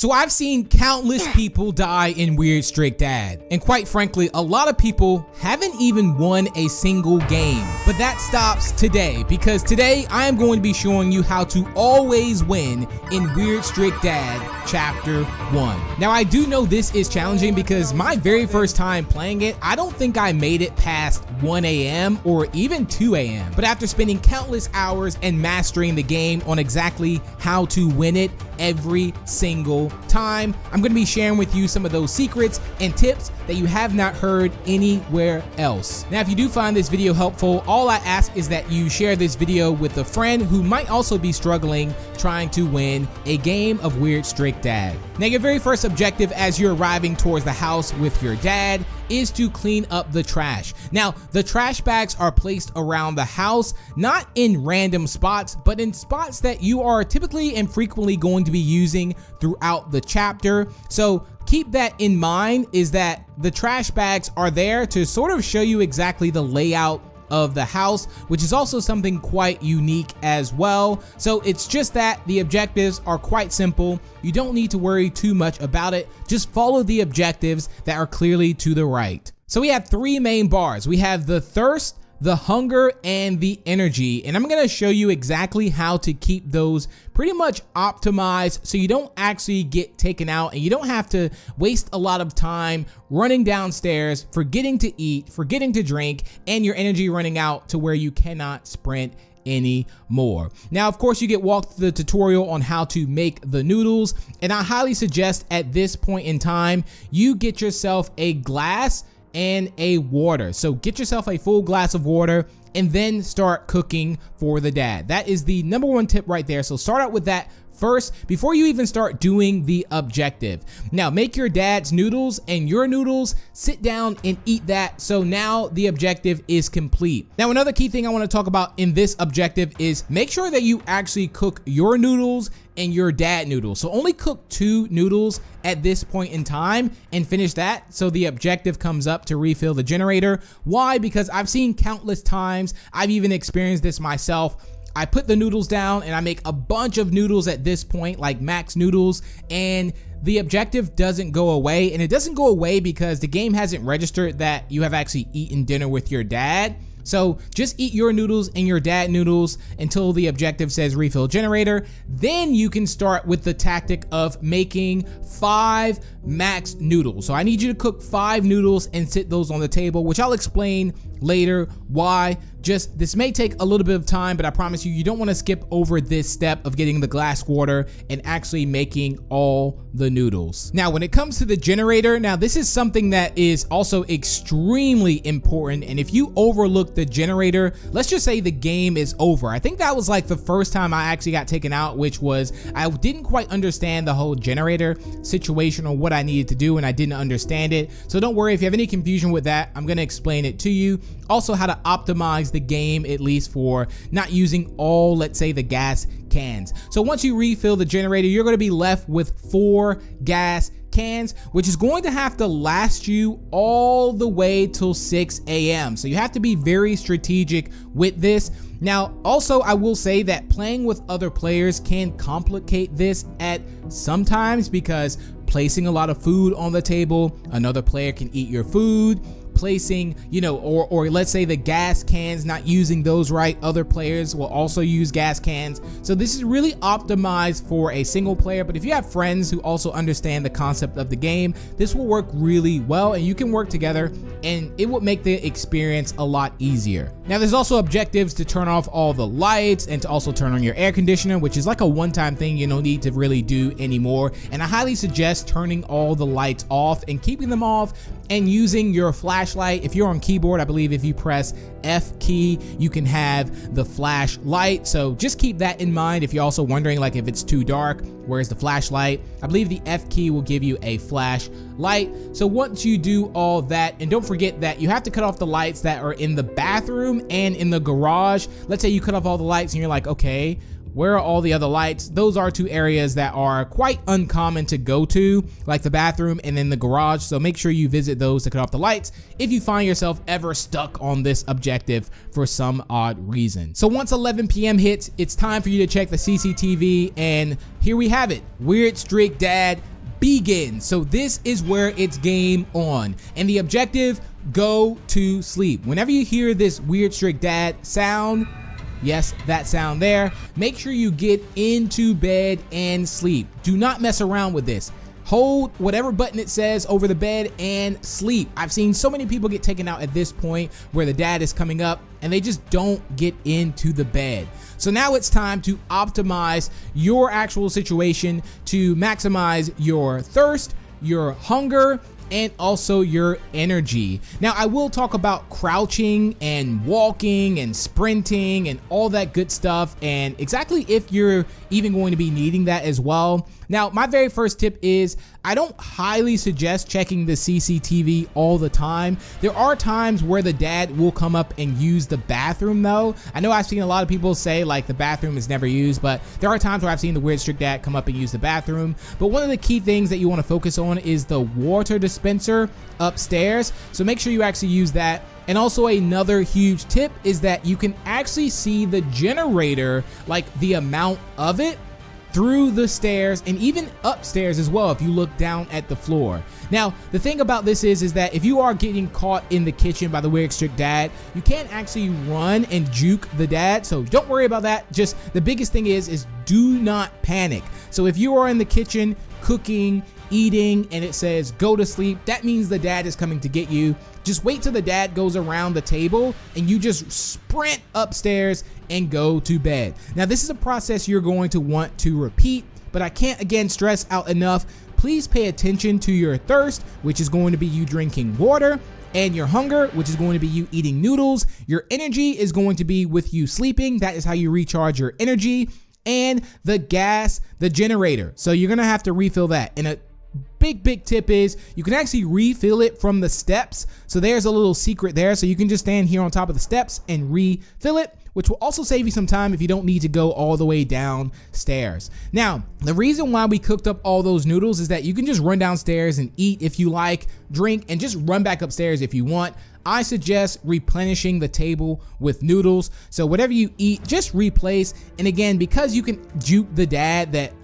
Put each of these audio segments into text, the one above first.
So I've seen countless people die in Weird Strict Dad, and quite frankly, a lot of people haven't even won a single game. But that stops today, because today I am going to be showing you how to always win in Weird Strict Dad Chapter 1. Now I do know this is challenging because my very first time playing it, I don't think I made it past 1 a.m. or even 2 a.m. But after spending countless hours and mastering the game on exactly how to win it every single time, I'm going to be sharing with you some of those secrets and tips that you have not heard anywhere else. Now, if you do find this video helpful, all I ask is that you share this video with a friend who might also be struggling trying to win a game of Weird Strict Dad. Now, your very first objective as you're arriving towards the house with your dad is to clean up the trash. Now, the trash bags are placed around the house, not in random spots, but in spots that you are typically and frequently going to be using throughout the chapter. So keep that in mind, is that the trash bags are there to sort of show you exactly the layout of the house, which is also something quite unique as well. So it's just that the objectives are quite simple. You don't need to worry too much about it. Just follow the objectives that are clearly to the right. So we have three main bars. We have the thirst, the hunger, and the energy, and I'm going to show you exactly how to keep those pretty much optimized so you don't actually get taken out and you don't have to waste a lot of time running downstairs, forgetting to eat, forgetting to drink, and your energy running out to where you cannot sprint anymore. Now, of course, you get walked through the tutorial on how to make the noodles, and I highly suggest at this point in time you get yourself a glass and a water. So get yourself a full glass of water and then start cooking for the dad. That is the number one tip right there. So start out with that first before you even start doing the objective. Now make your dad's noodles and your noodles, sit down and eat that. So now the objective is complete. Now another key thing I want to talk about in this objective is make sure that you actually cook your noodles and your dad noodles. So only cook 2 noodles at this point in time and finish that so the objective comes up to refill the generator. Why? Because I've seen countless times, I've even experienced this myself. I put the noodles down and I make a bunch of noodles at this point, like max noodles, and the objective doesn't go away. And it doesn't go away because the game hasn't registered that you have actually eaten dinner with your dad. So just eat your noodles and your dad noodles until the objective says refill generator. Then you can start with the tactic of making 5 max noodles. So I need you to cook 5 noodles and sit those on the table, which I'll explain later why. Just this may take a little bit of time, but I promise you, you don't want to skip over this step of getting the glass water and actually making all the noodles. Now, when it comes to the generator, now this is something that is also extremely important. And if you overlook the generator, let's just say the game is over. I think that was like the first time I actually got taken out, which was I didn't quite understand the whole generator situation or what I needed to do, and I didn't understand it. So don't worry if you have any confusion with that. I'm going to explain it to you. Also, how to optimize the game, at least for not using all, let's say, the gas cans. So once you refill the generator, you're going to be left with 4 gas cans, which is going to have to last you all the way till 6 a.m. So you have to be very strategic with this. Now, also, I will say that playing with other players can complicate this at sometimes, because placing a lot of food on the table, another player can eat your food. Placing, or let's say the gas cans, not using those right, other players will also use gas cans. So this is really optimized for a single player, but if you have friends who also understand the concept of the game, this will work really well and you can work together and it will make the experience a lot easier. Now there's also objectives to turn off all the lights and to also turn on your air conditioner, which is like a one-time thing you don't need to really do anymore. And I highly suggest turning all the lights off and keeping them off and using your flashlight. If you're on keyboard, I believe if you press F key, you can have the flashlight. So just keep that in mind. If you're also wondering, like, if it's too dark, where's the flashlight? I believe the F key will give you a flashlight. So once you do all that, and don't forget that you have to cut off the lights that are in the bathroom and in the garage. Let's say you cut off all the lights and you're like, okay, Where are all the other lights? Those are two areas that are quite uncommon to go to, like the bathroom and then the garage. So make sure you visit those to cut off the lights if you find yourself ever stuck on this objective for some odd reason. So once 11 p.m. hits, it's time for you to check the CCTV, and here we have it. Weird Strict Dad begins. So this is where it's game on, and the objective: go to sleep. Whenever you hear this Weird Strict Dad sound, yes, that sound there, make sure you get into bed and sleep. Do not mess around with this. Hold whatever button it says over the bed and sleep. I've seen so many people get taken out at this point where the dad is coming up and they just don't get into the bed. So now it's time to optimize your actual situation to maximize your thirst, your hunger, and also your energy. Now, I will talk about crouching and walking and sprinting and all that good stuff, and exactly if you're even going to be needing that as well. Now, my very first tip is I don't highly suggest checking the CCTV all the time. There are times where the dad will come up and use the bathroom though. I know I've seen a lot of people say like the bathroom is never used, but there are times where I've seen the Weird Strict Dad come up and use the bathroom. But one of the key things that you want to focus on is the water dispenser upstairs. So make sure you actually use that. And also another huge tip is that you can actually see the generator, like the amount of it, through the stairs and even upstairs as well if you look down at the floor. Now, the thing about this is that if you are getting caught in the kitchen by the Weird Strict Dad, you can't actually run and juke the dad, so don't worry about that. Just the biggest thing is do not panic. So if you are in the kitchen cooking, eating, and it says go to sleep, that means the dad is coming to get you. Just wait till the dad goes around the table and you just sprint upstairs and go to bed. Now, this is a process you're going to want to repeat, but I can't again stress out enough, please pay attention to your thirst, which is going to be you drinking water, and your hunger, which is going to be you eating noodles. Your energy is going to be with you sleeping. That is how you recharge your energy. And the gas, the generator. So you're gonna have to refill that. And a big tip is you can actually refill it from the steps. So there's a little secret there. So you can just stand here on top of the steps and refill it, which will also save you some time if you don't need to go all the way downstairs. Now, the reason why we cooked up all those noodles is that you can just run downstairs and eat if you like, drink, and just run back upstairs if you want. I suggest replenishing the table with noodles. So whatever you eat, just replace. And again, because you can juke the dad that,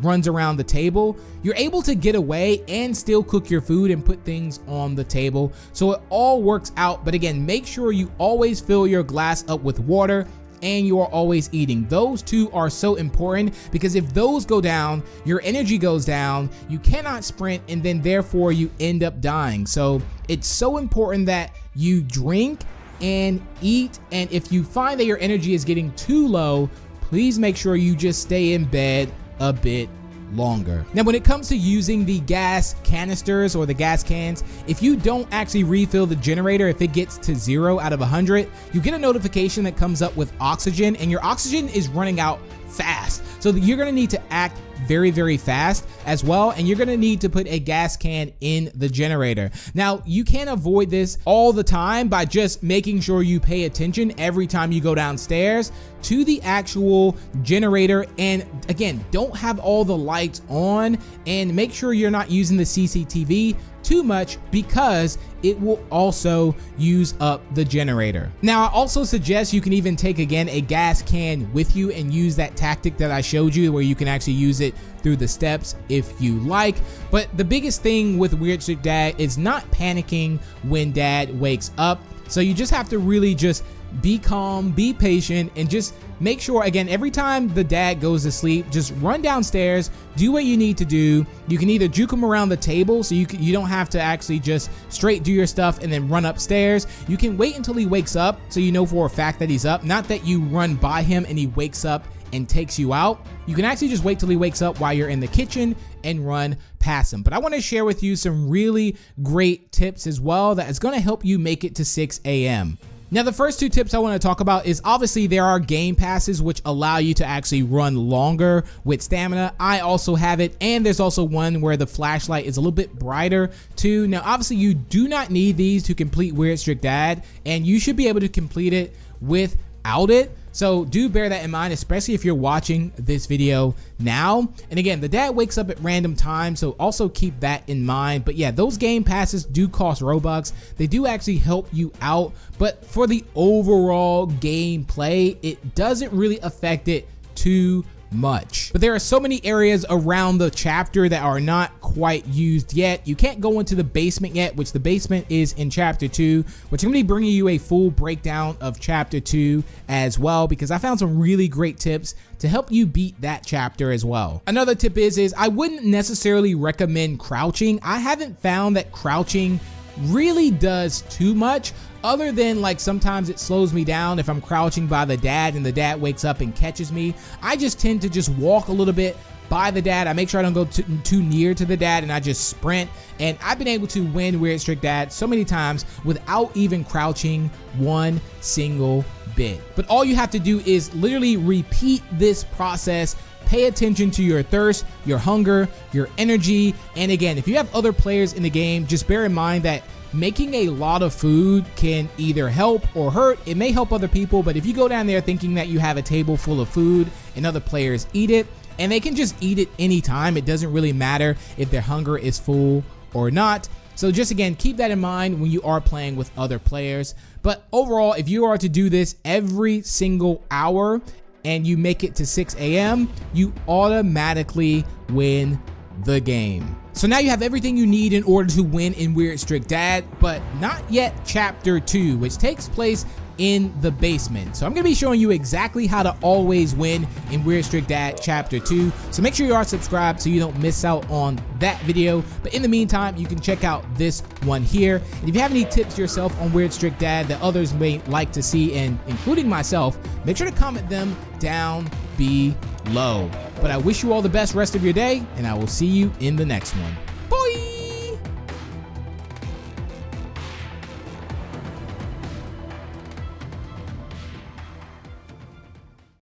runs around the table, you're able to get away and still cook your food and put things on the table. So it all works out. But again, make sure you always fill your glass up with water and you are always eating. Those two are so important because if those go down, your energy goes down, you cannot sprint, and then therefore you end up dying. So it's so important that you drink and eat, and if you find that your energy is getting too low, please make sure you just stay in bed a bit longer. Now, when it comes to using the gas canisters or the gas cans, if you don't actually refill the generator, if it gets to 0 out of 100, you get a notification that comes up with oxygen, and your oxygen is running out fast. So you're gonna need to act very fast as well, and you're gonna need to put a gas can in the generator. Now, you can avoid this all the time by just making sure you pay attention every time you go downstairs to the actual generator, and again, don't have all the lights on, and make sure you're not using the CCTV too much because it will also use up the generator. Now, I also suggest you can even take again a gas can with you and use that tactic that I showed you where you can actually use it through the steps if you like. But the biggest thing with Weird Strict Dad is not panicking when dad wakes up. So you just have to really just be calm, be patient, and just make sure, again, every time the dad goes to sleep, just run downstairs, do what you need to do. You can either juke him around the table so you don't have to actually just straight do your stuff and then run upstairs. You can wait until he wakes up so you know for a fact that he's up, not that you run by him and he wakes up and takes you out. You can actually just wait till he wakes up while you're in the kitchen and run past him. But I want to share with you some really great tips as well that is going to help you make it to 6 a.m. Now, the first two tips I want to talk about is obviously there are game passes which allow you to actually run longer with stamina. I also have it, and there's also one where the flashlight is a little bit brighter too. Now, obviously you do not need these to complete Weird Strict Dad, and you should be able to complete it without it. So do bear that in mind, especially if you're watching this video now. And again, the dad wakes up at random times, so also keep that in mind. But yeah, those game passes do cost Robux. They do actually help you out, but for the overall gameplay, it doesn't really affect it too much. But there are so many areas around the chapter that are not quite used yet. You can't go into the basement yet, which the basement is in chapter 2, which I'm going to be bringing you a full breakdown of chapter 2 as well, because I found some really great tips to help you beat that chapter as well. Another tip is I wouldn't necessarily recommend crouching. I haven't found that crouching really does too much, other than like sometimes it slows me down if I'm crouching by the dad and the dad wakes up and catches me. I just tend to just walk a little bit by the dad. I make sure I don't go too near to the dad, and I just sprint. And I've been able to win Weird Strict Dad so many times without even crouching one single bit. But all you have to do is literally repeat this process. Pay attention to your thirst, your hunger, your energy. And again, if you have other players in the game, just bear in mind that making a lot of food can either help or hurt. It may help other people, but if you go down there thinking that you have a table full of food and other players eat it, and they can just eat it anytime, it doesn't really matter if their hunger is full or not. So just again, keep that in mind when you are playing with other players. But overall, if you are to do this every single hour and you make it to 6 a.m., you automatically win the game. So now you have everything you need in order to win in Weird Strict Dad, but not yet chapter 2, which takes place in the basement. So I'm going to be showing you exactly how to always win in Weird Strict Dad chapter 2. So make sure you are subscribed so you don't miss out on that video. But in the meantime, you can check out this one here. And if you have any tips yourself on Weird Strict Dad that others may like to see, and including myself, make sure to comment them down below. But I wish you all the best rest of your day, and I will see you in the next one.